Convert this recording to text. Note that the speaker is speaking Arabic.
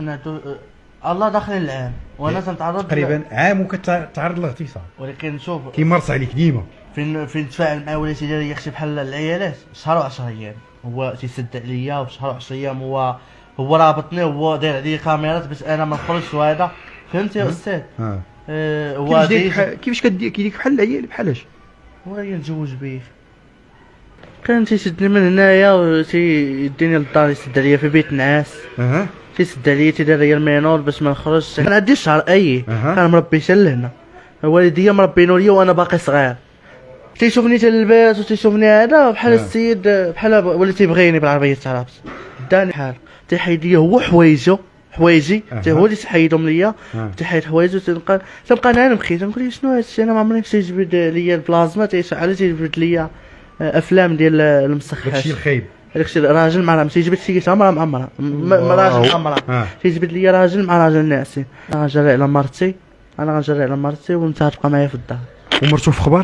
خناتو الله داخل العام وانا تنتعرض تقريبا عام وكتعرض للاغتصاب، ولكن شوف كيمارس عليك ديما. فين تفاعل معاه ولا تيدير ليا شي بحال العيالات شهر و10 ايام هو تيسد عليا، وشهر و10 ايام هو رابطني وهو داير عليا كاميرات باش انا ما نخرجش وهذا. فهمت يا استاذ؟ هو كيفاش كيديك بحال العيال بحالاش؟ هو نتزوج بيه كان تيشدني من هنايا وتيديني للدار يسد عليا في بيت نعاس. تيسد عليا تيدير ليا المينور باش ما نخرجش. كان عندي شهر كان مربي حتى لهنا، والديا مربينو ليا وانا باقي صغير. تيشوفني تلبس وتيشوفني هذا بحال السيد بحال ولا تيبغيني بالعربيه تعرفت داني بحال تيحيد ليا هو حوايجي حتى هو اللي تحيدهم ليا. تيحيد حوايجو تنبقى انا نبكي تنقول ليه شنو هادشي، انا ما عمرني تيجبد ليا البلازما تيشعل تيجبد ليا افلام ديال المسخات. داكشي الخايب، داكشي راجل مع تيجبد شي مرا معمره راجل معمره تيجبد ليا راجل مع راجل ناعسين. انا غنجري على مرتي ونتا تبقى معايا في الدار. ومرتو في خبر